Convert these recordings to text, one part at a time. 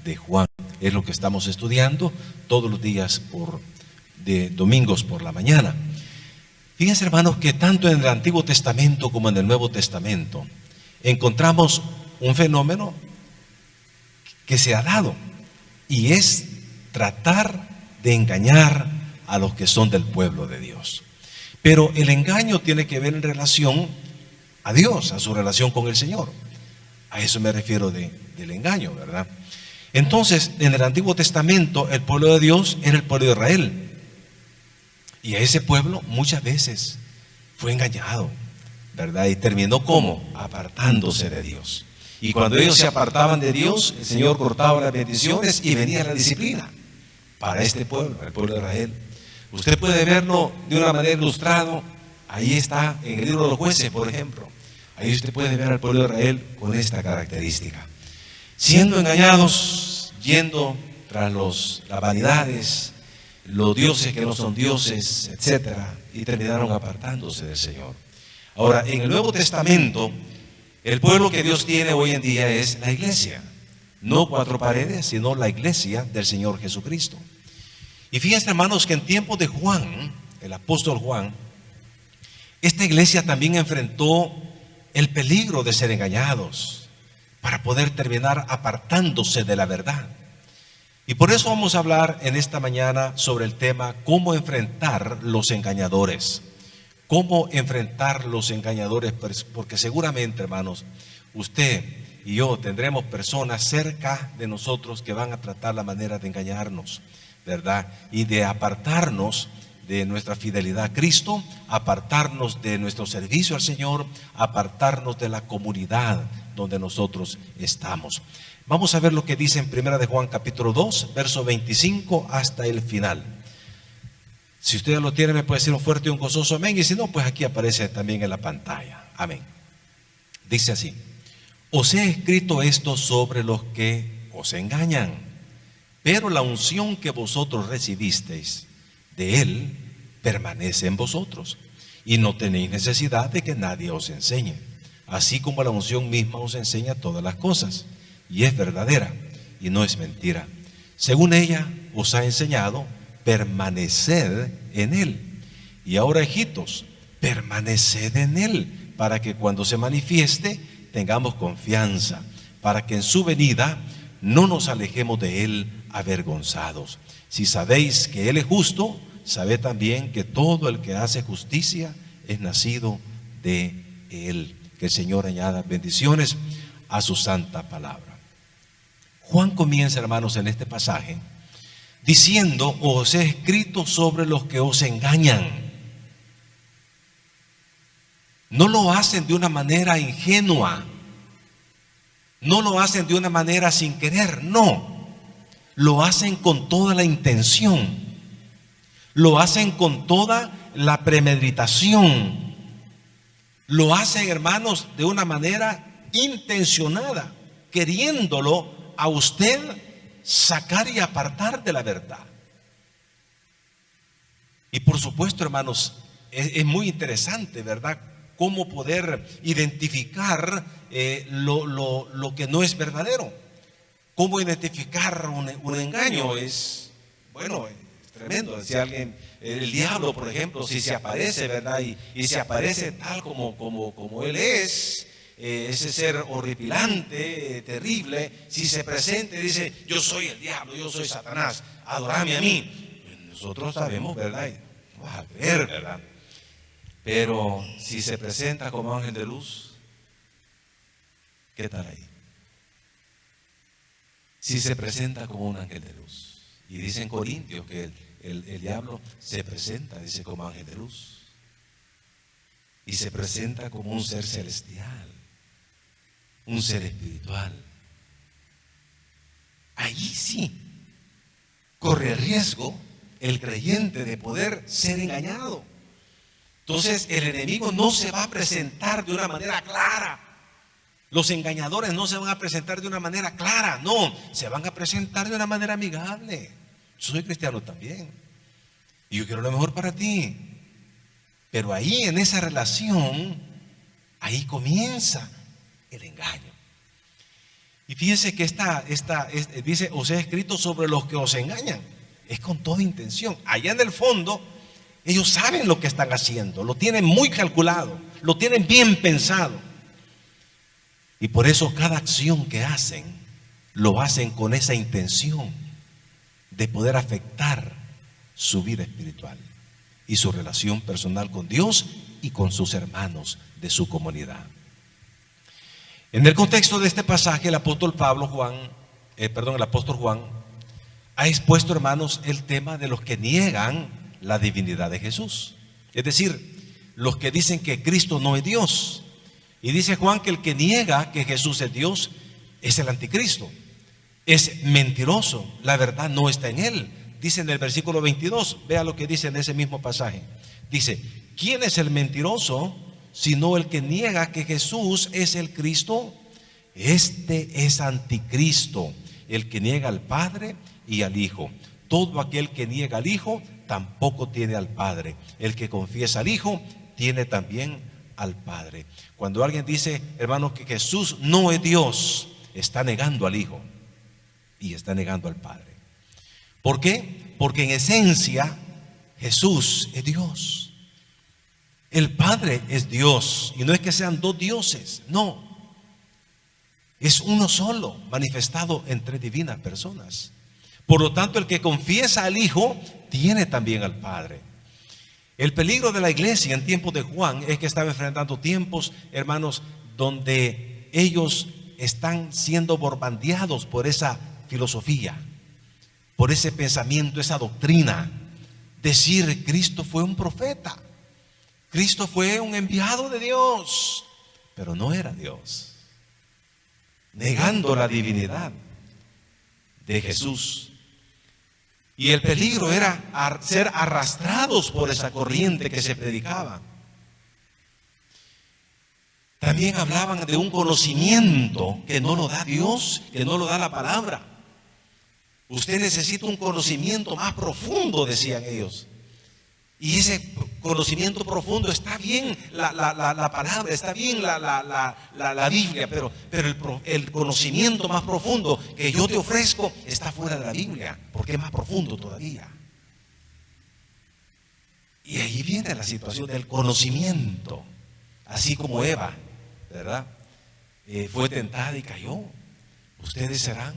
de Juan. Es lo que estamos estudiando todos los días de domingos por la mañana. Fíjense, hermanos, que tanto en el Antiguo Testamento como en el Nuevo Testamento encontramos un fenómeno que se ha dado, y es tratar de engañar a los que son del pueblo de Dios. Pero el engaño tiene que ver en relación a Dios, a su relación con el Señor. A eso me refiero del engaño, ¿verdad? Entonces, en el Antiguo Testamento, el pueblo de Dios era el pueblo de Israel. Y a ese pueblo muchas veces fue engañado, ¿verdad? Y terminó ¿cómo? Apartándose de Dios. Y cuando ellos se apartaban de Dios, el Señor cortaba las bendiciones y venía la disciplina para este pueblo, el pueblo de Israel. Usted puede verlo de una manera ilustrada. Ahí está en el libro de los Jueces, por ejemplo. Ahí usted puede ver al pueblo de Israel con esta característica: siendo engañados, yendo tras las vanidades, los dioses que no son dioses, etcétera, y terminaron apartándose del Señor. Ahora, en el Nuevo Testamento, el pueblo que Dios tiene hoy en día es la iglesia. No 4 paredes, sino la iglesia del Señor Jesucristo. Y fíjense, hermanos, que en tiempos de Juan, el apóstol Juan, esta iglesia también enfrentó el peligro de ser engañados para poder terminar apartándose de la verdad. Y por eso vamos a hablar en esta mañana sobre el tema cómo enfrentar los engañadores. Cómo enfrentar los engañadores, porque seguramente, hermanos, usted y yo tendremos personas cerca de nosotros que van a tratar la manera de engañarnos, ¿verdad? Y de apartarnos de nuestra fidelidad a Cristo, apartarnos de nuestro servicio al Señor, apartarnos de la comunidad donde nosotros estamos. Vamos a ver lo que dice en 1 de Juan capítulo 2, verso 25 hasta el final. Si usted lo tiene, me puede decir un fuerte y un gozoso amén, y si no, pues aquí aparece también en la pantalla. Amén. Dice así: os he escrito esto sobre los que os engañan, pero la unción que vosotros recibisteis de Él permanece en vosotros, y no tenéis necesidad de que nadie os enseñe, así como la unción misma os enseña todas las cosas, y es verdadera, y no es mentira. Según ella os ha enseñado, permaneced en Él. Y ahora, hijitos, permaneced en Él, para que cuando se manifieste tengamos confianza, para que en su venida no nos alejemos de Él avergonzados. Si sabéis que Él es justo, sabed también que todo el que hace justicia es nacido de Él. Que el Señor añada bendiciones a su santa palabra. Juan comienza, hermanos, en este pasaje diciendo: os he escrito sobre los que os engañan. No lo hacen de una manera ingenua, no lo hacen de una manera sin querer, no. Lo hacen con toda la intención, lo hacen con toda la premeditación, lo hacen, hermanos, de una manera intencionada, queriéndolo a usted sacar y apartar de la verdad. Y por supuesto, hermanos, es muy interesante, ¿verdad?, cómo poder identificar lo que no es verdadero. Cómo identificar un engaño es, bueno, es tremendo. Si alguien, el diablo, por ejemplo, si se aparece, ¿verdad?, y se aparece tal como él es, ese ser horripilante, terrible, si se presenta y dice: yo soy el diablo, yo soy Satanás, adorame a mí, nosotros sabemos, ¿verdad?, no vas a creer, ¿verdad? Pero si se presenta como ángel de luz, ¿qué tal ahí? Si se presenta como un ángel de luz, y dice en Corintios que el diablo se presenta, dice, como ángel de luz, y se presenta como un ser celestial, un ser espiritual. Allí sí corre el riesgo el creyente de poder ser engañado. Entonces el enemigo no se va a presentar de una manera clara. Los engañadores no se van a presentar de una manera clara, no, se van a presentar de una manera amigable. Yo soy cristiano también, y yo quiero lo mejor para ti. Pero ahí, en esa relación, ahí comienza el engaño. Y fíjense que dice, os he escrito sobre los que os engañan. Es con toda intención. Allá en el fondo, ellos saben lo que están haciendo, lo tienen muy calculado, lo tienen bien pensado. Y por eso cada acción que hacen, lo hacen con esa intención de poder afectar su vida espiritual y su relación personal con Dios y con sus hermanos de su comunidad. En el contexto de este pasaje, el apóstol Juan ha expuesto, hermanos, el tema de los que niegan la divinidad de Jesús. Es decir, los que dicen que Cristo no es Dios. Y dice Juan que el que niega que Jesús es Dios es el anticristo. Es mentiroso, la verdad no está en él. Dice en el versículo 22, vea lo que dice en ese mismo pasaje. Dice, ¿quién es el mentiroso sino el que niega que Jesús es el Cristo? Este es anticristo, el que niega al Padre y al Hijo. Todo aquel que niega al Hijo tampoco tiene al Padre. El que confiesa al Hijo tiene también al Padre. Cuando alguien dice, hermanos, que Jesús no es Dios, está negando al Hijo y está negando al Padre. ¿Por qué? Porque en esencia Jesús es Dios. El Padre es Dios, y no es que sean dos dioses, no. Es uno solo, manifestado en tres divinas personas. Por lo tanto, el que confiesa al Hijo tiene también al Padre. El peligro de la iglesia en tiempos de Juan es que estaba enfrentando tiempos, hermanos, donde ellos están siendo bombardeados por esa filosofía, por ese pensamiento, esa doctrina. Decir, Cristo fue un profeta, Cristo fue un enviado de Dios, pero no era Dios, negando la divinidad de Jesús. Y el peligro era ser arrastrados por esa corriente que se predicaba. También hablaban de un conocimiento que no lo da Dios, que no lo da la palabra. Usted necesita un conocimiento más profundo, decían ellos. Y ese conocimiento profundo, está bien la palabra, está bien la Biblia, pero el conocimiento más profundo que yo te ofrezco está fuera de la Biblia, porque es más profundo todavía. Y ahí viene la situación del conocimiento, así como Eva, ¿verdad? Fue tentada y cayó. Ustedes serán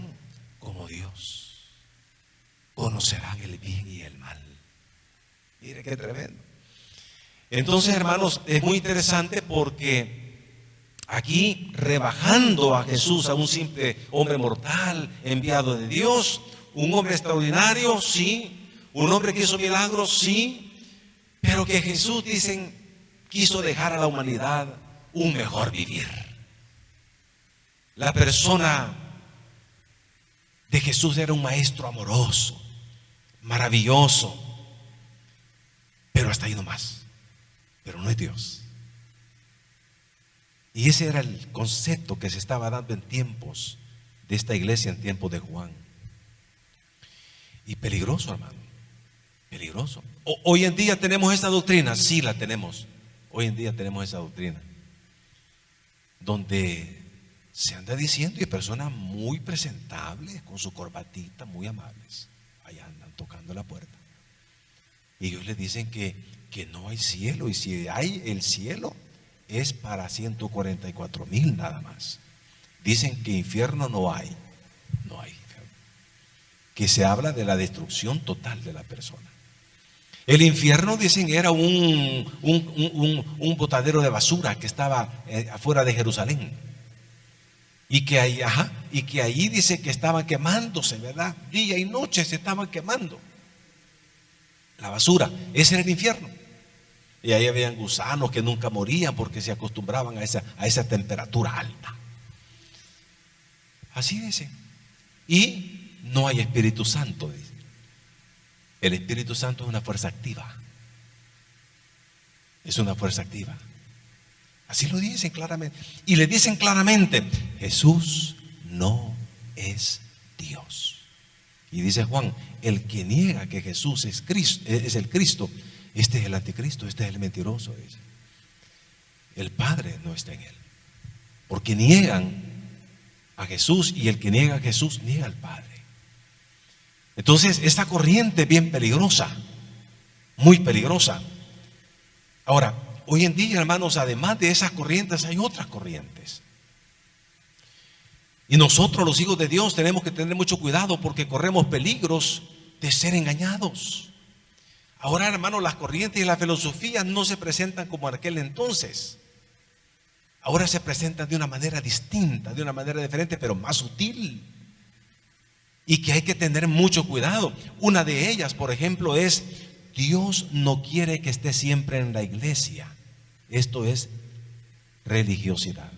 como Dios, conocerán el bien y el mal. Mire qué tremendo. Entonces, hermanos, es muy interesante porque aquí, rebajando a Jesús a un simple hombre mortal, enviado de Dios, un hombre extraordinario, sí, un hombre que hizo milagros, sí, pero que Jesús, dicen, quiso dejar a la humanidad un mejor vivir. La persona de Jesús era un maestro amoroso, maravilloso, pero hasta ahí nomás, pero no es Dios. Y ese era el concepto que se estaba dando en tiempos de esta iglesia, en tiempos de Juan. Y peligroso, hermano, peligroso. Hoy en día tenemos esta doctrina, sí la tenemos. Hoy en día tenemos esa doctrina, donde se anda diciendo, y personas muy presentables, con su corbatita, muy amables, allá andan tocando la puerta. Y ellos les dicen que no hay cielo, y si hay el cielo es para 144,000 nada más. Dicen que infierno no hay infierno, que se habla de la destrucción total de la persona. El infierno, dicen, era un botadero de basura que estaba afuera de Jerusalén, y que ahí dice que estaban quemándose, ¿verdad? Día y noche se estaban quemando la basura. Ese era el infierno. Y ahí habían gusanos que nunca morían porque se acostumbraban a esa temperatura alta. Así dice. Y no hay Espíritu Santo, dice. El Espíritu Santo es una fuerza activa. Es una fuerza activa. Así lo dicen claramente. Y le dicen claramente, Jesús no es Dios. Y dice Juan, el que niega que Jesús es el Cristo, este es el anticristo, este es el mentiroso. Dice. El Padre no está en él, porque niegan a Jesús, y el que niega a Jesús niega al Padre. Entonces, esta corriente es bien peligrosa, muy peligrosa. Ahora, hoy en día, hermanos, además de esas corrientes, hay otras corrientes. Y nosotros, los hijos de Dios, tenemos que tener mucho cuidado porque corremos peligros de ser engañados. Ahora, hermanos, las corrientes y las filosofías no se presentan como en aquel entonces. Ahora se presentan de una manera distinta, de una manera diferente, pero más sutil. Y que hay que tener mucho cuidado. Una de ellas, por ejemplo, es: Dios no quiere que esté siempre en la iglesia. Esto es religiosidad.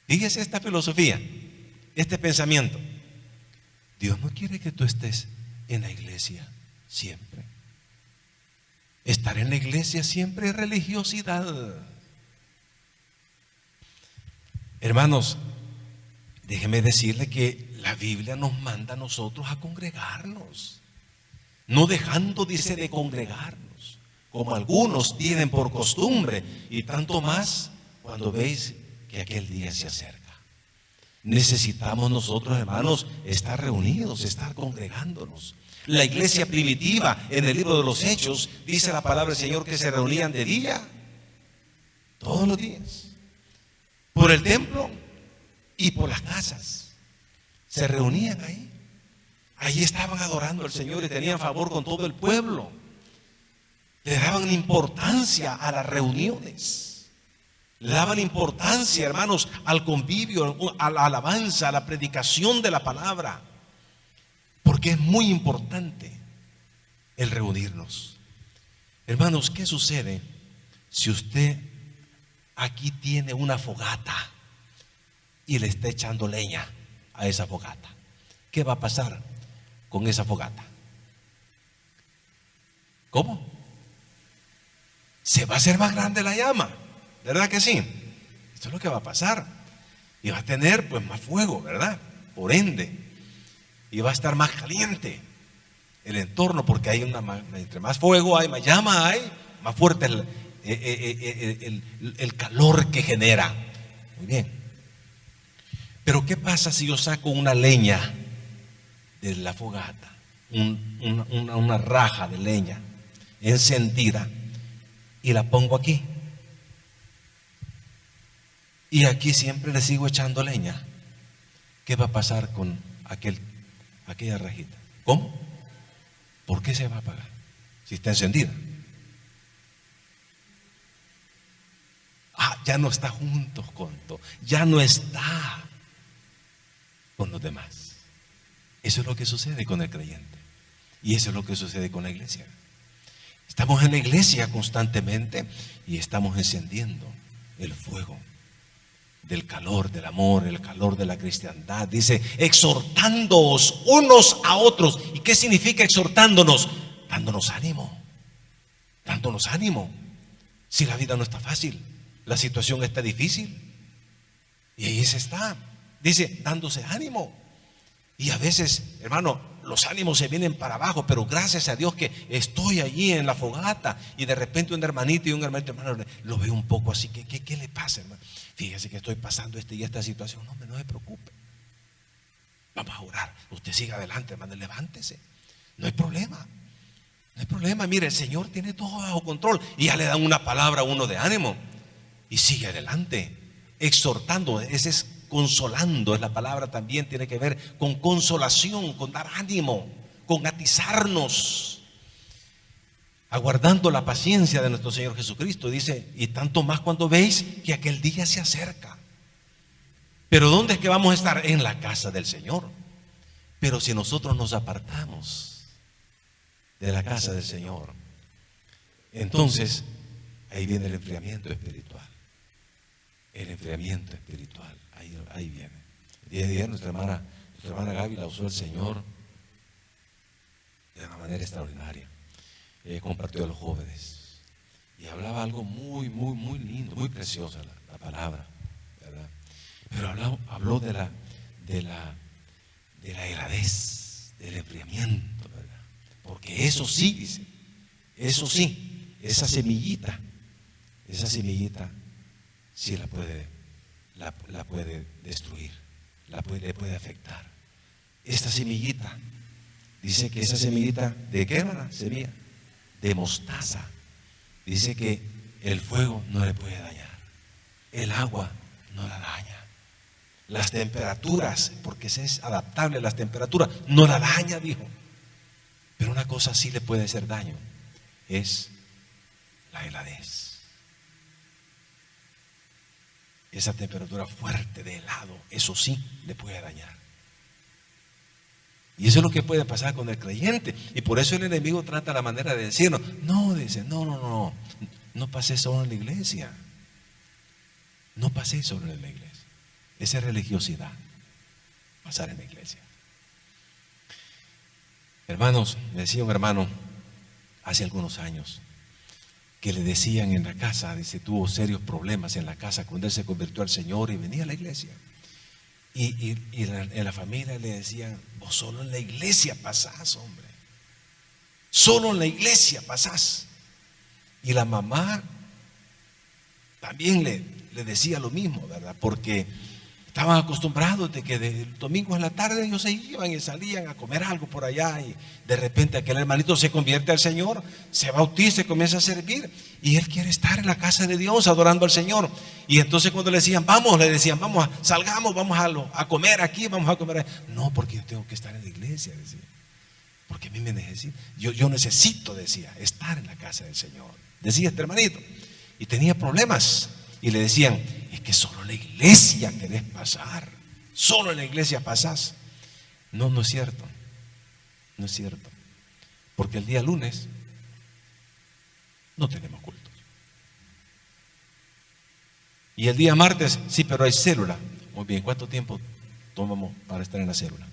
Fíjese esta filosofía, este pensamiento. Dios no quiere que tú estés en la iglesia siempre. Estar en la iglesia siempre es religiosidad. Hermanos, déjeme decirle que la Biblia nos manda a nosotros a congregarnos, no dejando, dice, de congregarnos, como algunos tienen por costumbre, y tanto más cuando veis que aquel día se acerca. Necesitamos nosotros, hermanos, estar reunidos, estar congregándonos. La iglesia primitiva, en el libro de los Hechos, dice la palabra del Señor que se reunían de día, todos los días, por el templo y por las casas. Se reunían ahí. Ahí estaban adorando al Señor y tenían favor con todo el pueblo. Le daban importancia a las reuniones. Le daban importancia, hermanos, al convivio, a la alabanza, a la predicación de la palabra. Porque es muy importante el reunirnos. Hermanos, ¿qué sucede si usted aquí tiene una fogata y le está echando leña a esa fogata? ¿Qué va a pasar con esa fogata? ¿Cómo? Se va a hacer más grande la llama, ¿verdad que sí? Esto es lo que va a pasar. Y va a tener pues más fuego, ¿verdad? Por ende, y va a estar más caliente el entorno, porque hay entre más fuego hay, más llama hay, más fuerte el calor que genera. Muy bien. Pero ¿qué pasa si yo saco una leña de la fogata, una raja de leña encendida, y la pongo aquí? Y aquí siempre le sigo echando leña. ¿Qué va a pasar con aquella rajita? ¿Cómo? ¿Por qué se va a apagar si está encendida? Ya no está juntos ya no está con los demás. Eso es lo que sucede con el creyente, y eso es lo que sucede con la iglesia. Estamos en la iglesia constantemente y estamos encendiendo el fuego del calor del amor, el calor de la cristiandad. Dice, exhortándoos unos a otros. ¿Y qué significa exhortándonos? Dándonos ánimo, dándonos ánimo. Si la vida no está fácil, la situación está difícil, y ahí se está, dice, dándose ánimo. Y a veces, hermano, los ánimos se vienen para abajo, pero gracias a Dios que estoy allí en la fogata, y de repente un hermanito y un hermanito, hermano, lo veo un poco así. ¿Qué le pasa, hermano? Fíjese que estoy pasando esta situación. No se preocupe, vamos a orar. Usted siga adelante, hermano, levántese. No hay problema, no hay problema. Mire, el Señor tiene todo bajo control, y ya le dan una palabra a uno de ánimo, y sigue adelante, exhortando. Ese es consolando, es la palabra, también tiene que ver con consolación, con dar ánimo, con atizarnos, aguardando la paciencia de nuestro Señor Jesucristo. Dice, y tanto más cuando veis que aquel día se acerca. Pero ¿dónde es que vamos a estar? En la casa del Señor. Pero si nosotros nos apartamos de la casa del Señor, entonces ahí viene el enfriamiento espiritual. El enfriamiento espiritual, ahí viene. El día de ayer nuestra hermana Gaby la usó el Señor de una manera extraordinaria. Compartió a los jóvenes y hablaba algo muy, muy, muy lindo, muy preciosa la palabra, ¿verdad? Pero habló de la heladez, del enfriamiento, ¿verdad? Porque eso sí, dice, eso sí, esa semillita sí la puede la puede destruir, le puede afectar. Esta semillita, dice que esa semillita, ¿de qué, hermana? Semilla de mostaza. Dice que el fuego no le puede dañar, el agua no la daña, las temperaturas, porque es adaptable a las temperaturas, no la daña, dijo. Pero una cosa sí le puede hacer daño, es la heladez. Esa temperatura fuerte de helado, eso sí le puede dañar. Y eso es lo que puede pasar con el creyente. Y por eso el enemigo trata la manera de decirnos, no, dice, no pasé solo en la iglesia. No pasé solo en la iglesia. Esa es religiosidad, pasar en la iglesia. Hermanos, me decía un hermano hace algunos años que le decían en la casa, dice, tuvo serios problemas en la casa cuando él se convirtió al Señor y venía a la iglesia. Y en la familia le decían, vos solo en la iglesia pasás, hombre. Solo en la iglesia pasás. Y la mamá también le decía lo mismo, ¿verdad? Porque estaban acostumbrados de que el domingo en la tarde ellos se iban y salían a comer algo por allá, y de repente aquel hermanito se convierte al Señor, se bautiza y comienza a servir, y él quiere estar en la casa de Dios adorando al Señor. Y entonces cuando le decían, vamos, salgamos, vamos a comer aquí, vamos a comer ahí. No, porque yo tengo que estar en la iglesia, decía, porque a mí me necesita, yo necesito, decía, estar en la casa del Señor, decía este hermanito. Y tenía problemas, y le decían, es que solo en la iglesia querés pasar, solo en la iglesia pasás. No es cierto, no es cierto, porque el día lunes no tenemos cultos. Y el día martes, sí, pero hay célula. Muy bien, ¿cuánto tiempo tomamos para estar en la célula?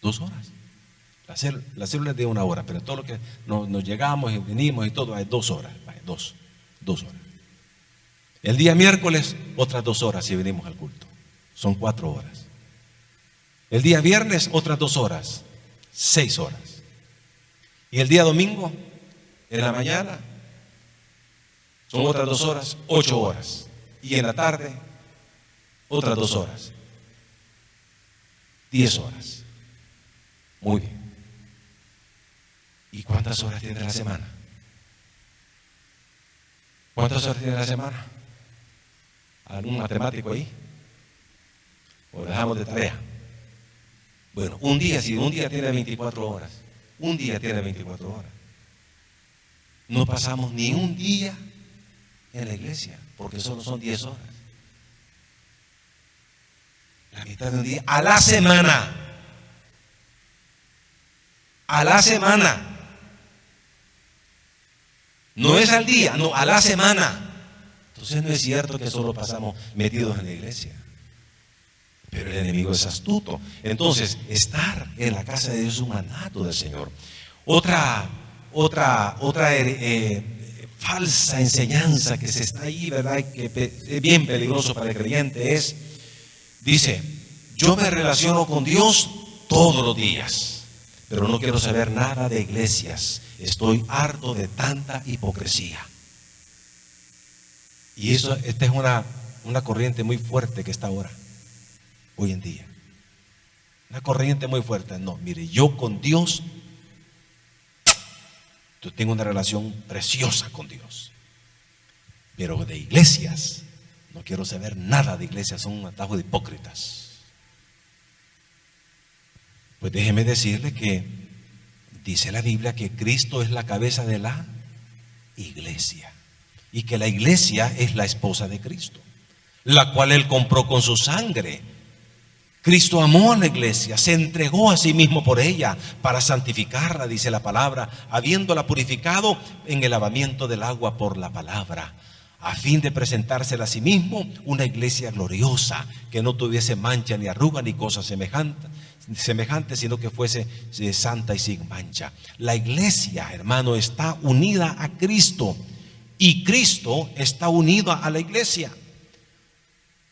2 horas. La célula es de 1 hora, pero todo lo que nos llegamos y venimos y todo, hay 2 horas, dos horas. El día miércoles, otras 2 horas si venimos al culto, son 4 horas. El día viernes, otras 2 horas, 6 horas. Y el día domingo, en la mañana, son otras 2 horas, 8 horas. Y en la tarde, otras 2 horas, 10 horas. Muy bien. ¿Y cuántas horas tiene la semana? ¿Cuántas horas tiene la semana? ¿Algún matemático ahí? ¿O dejamos de tarea? Bueno, un día tiene 24 horas. Un día tiene 24 horas. No pasamos ni un día en la iglesia, porque solo son 10 horas. La mitad de un día a la semana. A la semana. No es al día, no, a la semana. Entonces no es cierto que solo pasamos metidos en la iglesia. Pero el enemigo es astuto. Entonces, estar en la casa de Dios es un mandato del Señor. Otra falsa enseñanza que se está ahí, ¿verdad? Que es bien peligroso para el creyente dice, yo me relaciono con Dios todos los días, pero no quiero saber nada de iglesias. Estoy harto de tanta hipocresía. Y esta es una corriente muy fuerte que está ahora, hoy en día. Una corriente muy fuerte. No, mire, yo con Dios, yo tengo una relación preciosa con Dios. Pero de iglesias, no quiero saber nada de iglesias, son un atajo de hipócritas. Pues déjeme decirle que dice la Biblia que Cristo es la cabeza de la iglesia. Y que la iglesia es la esposa de Cristo, la cual Él compró con su sangre. Cristo amó a la iglesia, se entregó a sí mismo por ella para santificarla, dice la palabra, habiéndola purificado en el lavamiento del agua por la palabra, a fin de presentársela a sí mismo una iglesia gloriosa, que no tuviese mancha ni arruga ni cosa semejante, sino que fuese santa y sin mancha. La iglesia, hermano, está unida a Cristo. Y Cristo está unido a la iglesia.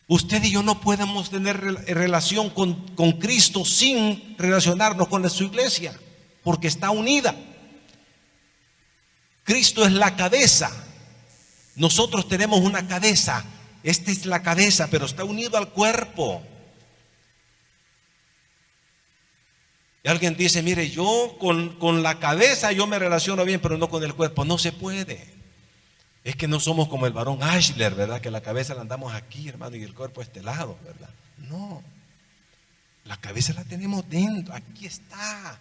Usted y yo no podemos tener relación con Cristo sin relacionarnos con su iglesia, porque está unida. Cristo es la cabeza. Nosotros tenemos una cabeza Esta es la cabeza, pero está unido al cuerpo. Y alguien dice, mire, yo con la cabeza yo me relaciono bien, pero no con el cuerpo. No se puede. Es que no somos como el varón Ashler, ¿verdad? Que la cabeza la andamos aquí, hermano, y el cuerpo a este lado, ¿verdad? No. La cabeza la tenemos dentro, aquí está,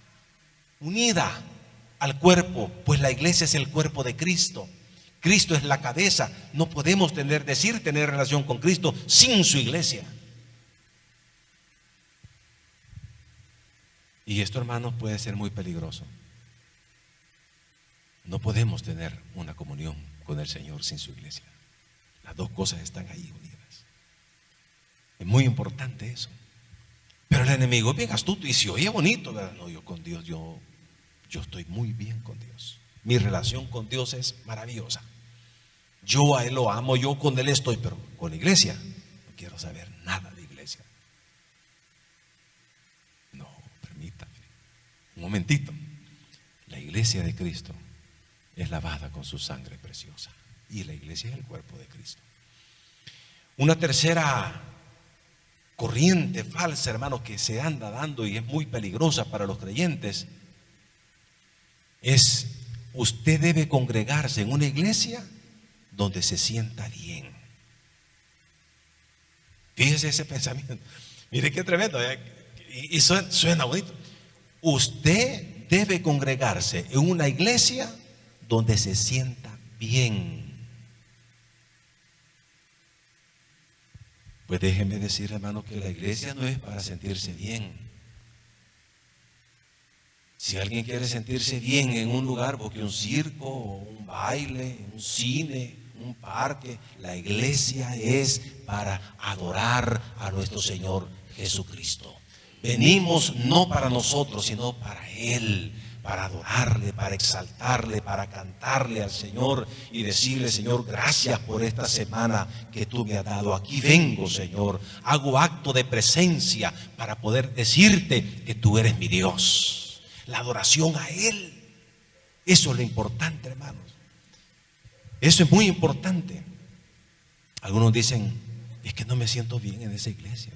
unida al cuerpo, pues la iglesia es el cuerpo de Cristo. Cristo es la cabeza. No podemos tener relación con Cristo sin su iglesia. Y esto, hermanos, puede ser muy peligroso. No podemos tener una comunión con el Señor sin su iglesia. Las dos cosas están ahí unidas. Es muy importante eso. Pero el enemigo es bien astuto y se oye bonito, ¿verdad? No, yo con Dios, yo estoy muy bien con Dios. Mi relación con Dios es maravillosa. Yo a Él lo amo, yo con Él estoy, pero con la iglesia no quiero saber nada de iglesia. No, permítame. Un momentito. La iglesia de Cristo es lavada con su sangre preciosa. Y la iglesia es el cuerpo de Cristo. Una tercera corriente falsa, hermano, que se anda dando y es muy peligrosa para los creyentes, es: usted debe congregarse en una iglesia donde se sienta bien. Fíjese ese pensamiento. Mire qué tremendo, y suena bonito. Usted debe congregarse en una iglesia donde se sienta bien. Pues déjeme decir, hermano, que la iglesia no es para sentirse bien. Si alguien quiere sentirse bien en un lugar, porque un circo, un baile, un cine, un parque, la iglesia es para adorar a nuestro Señor Jesucristo. Venimos no para nosotros, sino para Él, para adorarle, para exaltarle, para cantarle al Señor y decirle: Señor, gracias por esta semana que tú me has dado. Aquí vengo, Señor, hago acto de presencia para poder decirte que tú eres mi Dios. La adoración a Él, eso es lo importante, hermanos. Eso es muy importante. Algunos dicen: es que no me siento bien en esa iglesia.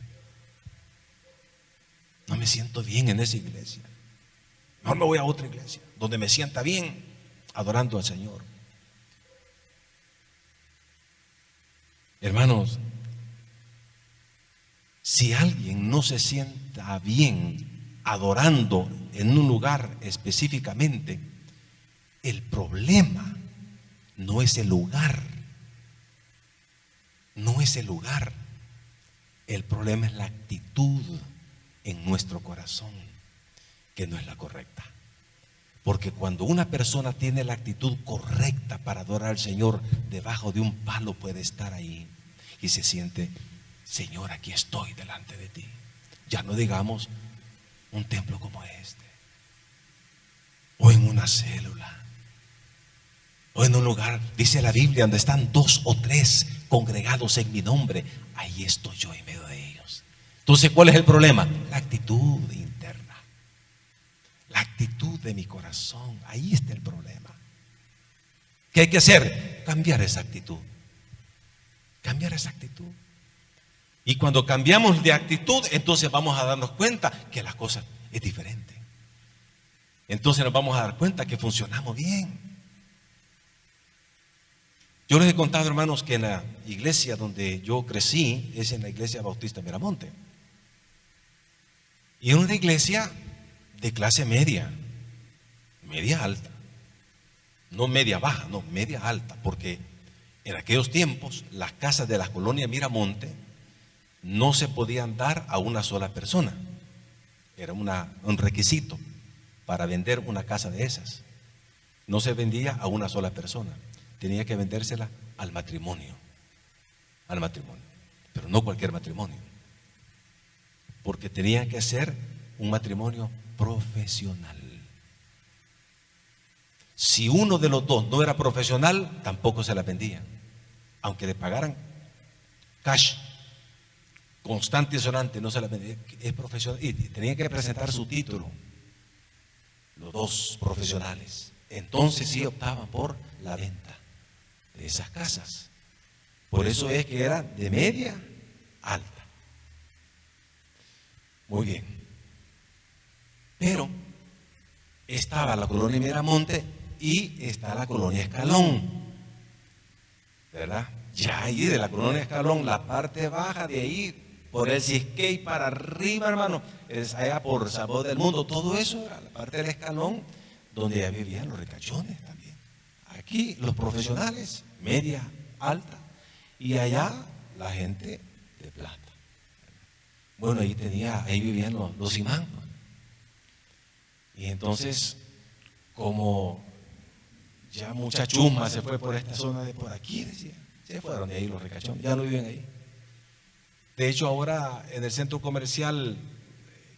No me siento bien en esa iglesia. Mejor me voy a otra iglesia donde me sienta bien adorando al Señor. Hermanos, si alguien no se sienta bien adorando en un lugar específicamente, el problema no es el lugar. No es el lugar. El problema es la actitud en nuestro corazón, que no es la correcta. Porque cuando una persona tiene la actitud correcta para adorar al Señor, debajo de un palo puede estar ahí y se siente: Señor, aquí estoy delante de ti. Ya no digamos un templo como este, o en una célula, o en un lugar, dice la Biblia, donde están 2 o 3 congregados en mi nombre, ahí estoy yo en medio de ellos. Entonces, ¿cuál es el problema? La actitud interna, la actitud de mi corazón. Ahí está el problema. ¿Qué hay que hacer? Cambiar esa actitud. Cambiar esa actitud. Y cuando cambiamos de actitud, entonces vamos a darnos cuenta que la cosa es diferente. Entonces nos vamos a dar cuenta que funcionamos bien. Yo les he contado, hermanos, que en la iglesia donde yo crecí es en la iglesia Bautista Miramonte. Y era una iglesia de clase media, media alta. No media baja, no, media alta. Porque en aquellos tiempos las casas de la colonia Miramonte no se podían dar a una sola persona. Era un requisito para vender una casa de esas. No se vendía a una sola persona. Tenía que vendérsela al matrimonio. Al matrimonio. Pero no cualquier matrimonio. Porque tenía que ser un matrimonio profesional. Si uno de los dos no era profesional, tampoco se la vendían. Aunque le pagaran cash, constante y sonante, no se la vendían. Es profesional. Y tenía que presentar su título. Los dos profesionales. Entonces sí optaban por la venta de esas casas. Por eso es que era de media alta. Muy bien. Pero estaba la colonia Miramonte y está la colonia Escalón, ¿verdad? Ya ahí de la colonia Escalón, la parte baja de ahí, por el Cisquey para arriba, hermano, es allá por Sabor del Mundo, todo eso era la parte del Escalón, donde ya vivían los ricachones también. Aquí los profesionales, media, alta, y allá la gente de plata. Bueno, ahí vivían los imán. Y entonces, como ya mucha chusma se fue por esta zona de por aquí, decía, se fueron de ahí los ricachones, ya no viven ahí. De hecho, ahora en el centro comercial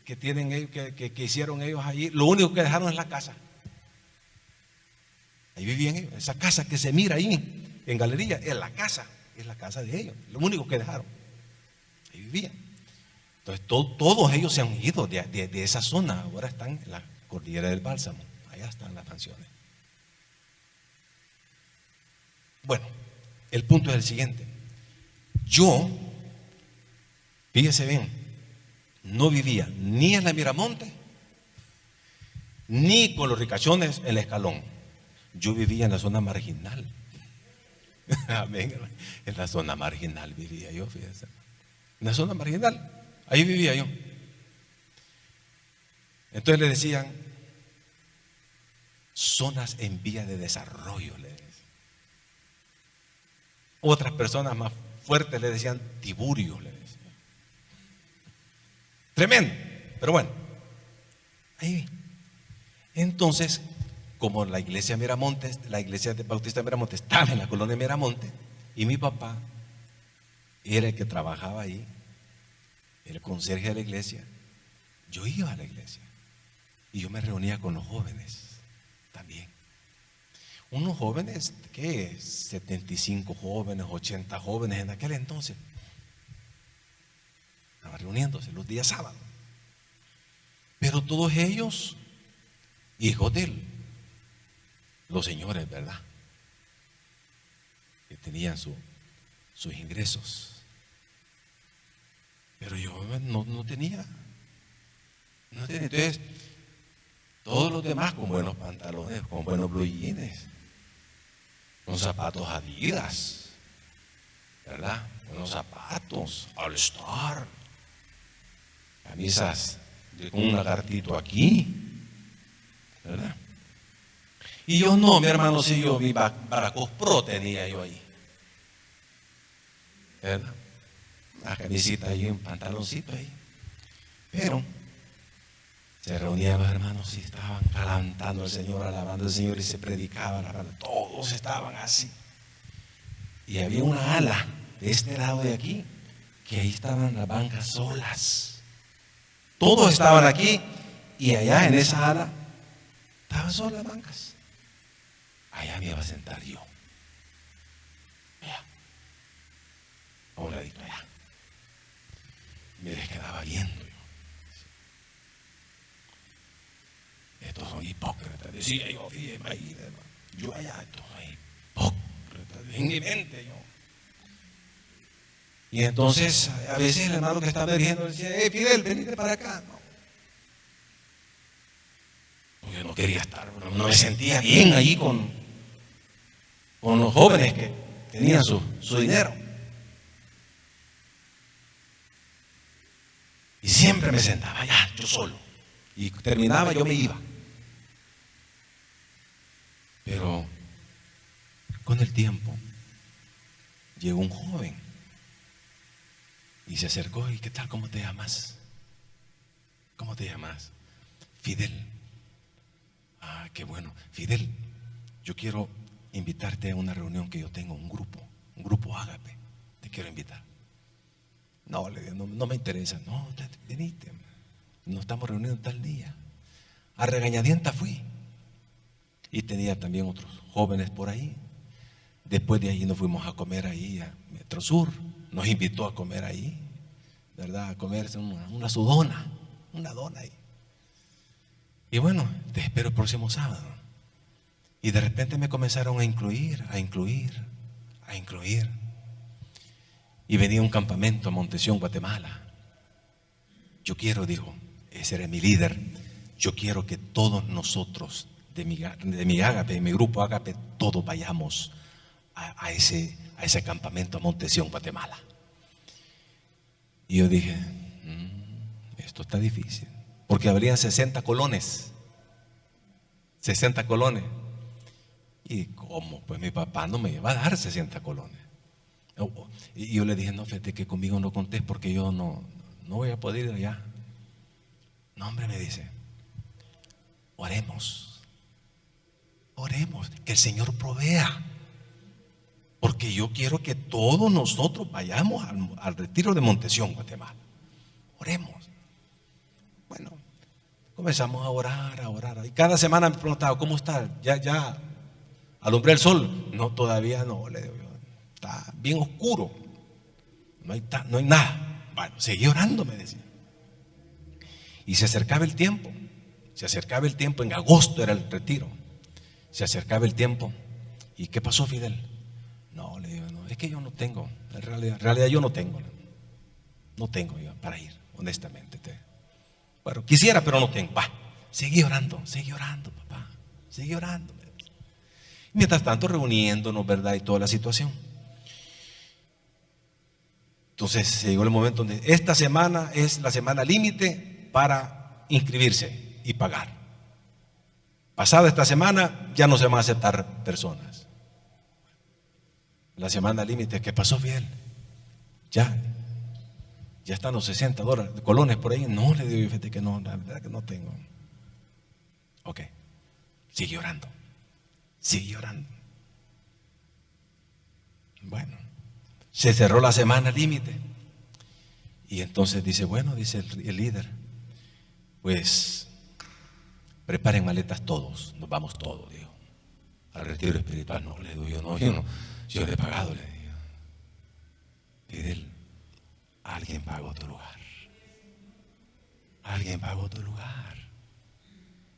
que tienen ellos, que hicieron ellos allí, lo único que dejaron es la casa. Ahí vivían ellos. Esa casa que se mira ahí en galería es la casa de ellos. Lo único que dejaron. Ahí vivían. Entonces todos ellos se han ido de esa zona. Ahora están en la cordillera del Bálsamo. Allá están las mansiones. Bueno, el punto es el siguiente. Yo, fíjese bien, no vivía ni en la Miramonte ni con los ricachones en el Escalón. Yo vivía en la zona marginal. Amén. En la zona marginal vivía yo, fíjense. En la zona marginal, ahí vivía yo. Entonces le decían zonas en vía de desarrollo, le decían. Otras personas más fuertes le decían Tiburio, le decían. Tremendo, pero bueno, ahí. Entonces, como la iglesia Miramontes, la iglesia de Bautista Miramonte estaba en la colonia Miramonte, y mi papá era el que trabajaba ahí, el conserje de la iglesia, yo iba a la iglesia y yo me reunía con los jóvenes también. Unos jóvenes, ¿qué? 75 jóvenes, 80 jóvenes en aquel entonces. Estaban reuniéndose los días sábados. Pero todos ellos, hijos de los señores, ¿verdad? Que tenían sus ingresos. Pero yo no tenía. Entonces, todos los demás con buenos pantalones, con buenos blue jeans, con zapatos Adidas, ¿verdad? Buenos zapatos, All Star, camisas con un lagartito aquí, ¿verdad? Y yo no, mi hermano, si yo mi Baracos Pro tenía yo ahí, ¿verdad? Una camisita ahí, un pantaloncito ahí. Pero se reunían los hermanos y estaban cantando al Señor, alabando al Señor, y se predicaban, todos estaban así. Y había una ala de este lado de aquí, que ahí estaban las bancas solas. Todos estaban aquí, y allá en esa ala estaban solas las bancas. Allá me iba a sentar yo. Allá. A un ladito allá. Me les quedaba viendo yo. Estos son hipócritas. Decía yo, fíjate ahí, yo allá, estos son hipócritas. En mi mente yo. Y entonces, a veces el hermano que estaba dirigiendo decía, Fidel, venite para acá. No. Yo no quería estar, no me sentía bien ahí con los jóvenes que tenían su dinero. Y siempre me sentaba allá, yo solo. Y terminaba, yo me iba. Pero con el tiempo llegó un joven y se acercó. ¿Y qué tal? ¿Cómo te llamas? ¿Cómo te llamas? Fidel. Ah, qué bueno. Fidel, yo quiero invitarte a una reunión que yo tengo, un grupo Ágape. Te quiero invitar. No, le digo, no me interesa. No, venite. Nos estamos reuniendo tal día. A regañadienta fui. Y tenía también otros jóvenes por ahí. Después de ahí nos fuimos a comer ahí a Metro Sur. Nos invitó a comer ahí, ¿verdad? A comerse una sudona, una dona ahí. Y bueno, te espero el próximo sábado. Y de repente me comenzaron a incluir. y venía a un campamento a Montesión, Guatemala. Yo quiero, dijo, ese era mi líder, yo quiero que todos nosotros de mi Ágape, de mi grupo Ágape, todos vayamos a ese campamento a Montesión, Guatemala. Y yo dije, esto está difícil, porque habrían 60 colones. 60 colones. ¿Y cómo? Pues mi papá no me iba a dar 60 colones. Y yo le dije, no, fíjate que conmigo no contés porque yo no voy a poder ir allá. No, hombre, me dice, oremos, que el Señor provea. Porque yo quiero que todos nosotros vayamos al retiro de Montesión, Guatemala. Oremos. Bueno, comenzamos a orar. Y cada semana me preguntaba, ¿cómo está? ¿Ya alumbré el sol? No, todavía no, le digo yo. Está bien oscuro. No hay nada. Bueno, seguí orando, me decía. Y se acercaba el tiempo. En agosto era el retiro. Se acercaba el tiempo. ¿Y qué pasó, Fidel? No, le digo, no, es que yo no tengo. En realidad yo no tengo. No tengo yo para ir, honestamente. Bueno, quisiera, pero no tengo. Seguí orando, papá. Seguí orando. Mientras tanto, reuniéndonos, ¿verdad? Y toda la situación. Entonces llegó el momento donde esta semana es la semana límite para inscribirse y pagar. Pasada esta semana ya no se van a aceptar personas. La semana límite, ¿qué pasó, Fidel? Ya están los $60 colones por ahí. No, le digo, fíjate que no, la verdad que no tengo. Ok, sigue orando. Bueno, se cerró la semana límite. Y entonces dice, bueno, dice el líder, pues preparen maletas todos, nos vamos todos, digo, al retiro espiritual. No, le digo yo le he pagado, le digo. Fidel, alguien pagó tu lugar.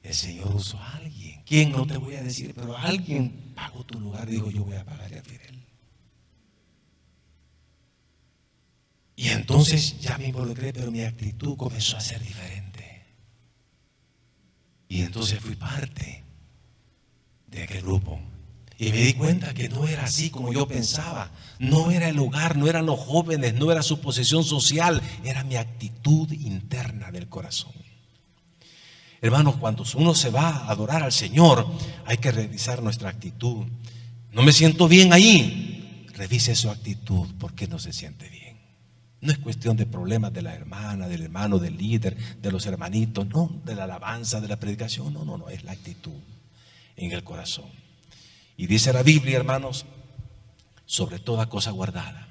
El Señor usó a alguien. ¿Quién? No te voy a decir, pero alguien pagó tu lugar. Dijo, yo voy a pagarle a Fidel. Y entonces ya me involucré, pero mi actitud comenzó a ser diferente. Y entonces fui parte de aquel grupo. Y me di cuenta que no era así como yo pensaba. No era el hogar, no eran los jóvenes, no era su posición social, era mi actitud interna del corazón. Hermanos, cuando uno se va a adorar al Señor, hay que revisar nuestra actitud. No me siento bien ahí. Revise su actitud, ¿por qué no se siente bien? No es cuestión de problemas de la hermana, del hermano, del líder, de los hermanitos, no, de la alabanza, de la predicación, no, es la actitud en el corazón. Y dice la Biblia, hermanos, sobre toda cosa guardada,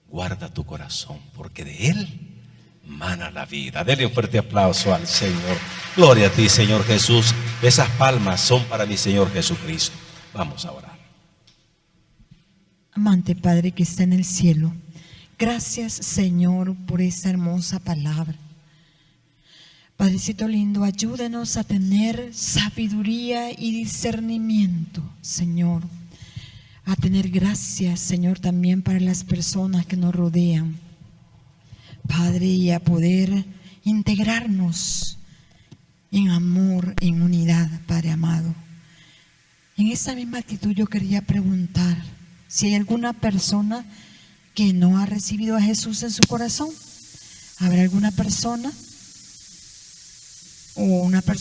guarda tu corazón, porque de él mana la vida. Dele un fuerte aplauso al Señor. Gloria a ti, Señor Jesús. Esas palmas son para mi Señor Jesucristo. Vamos a orar. Amante Padre que está en el cielo, gracias, Señor, por esa hermosa palabra. Padrecito lindo, ayúdenos a tener sabiduría y discernimiento, Señor. A tener gracias, Señor, también para las personas que nos rodean. Padre, y a poder integrarnos en amor, en unidad, Padre amado. En esa misma actitud yo quería preguntar si hay alguna persona que no ha recibido a Jesús en su corazón. ¿Habrá alguna persona o una persona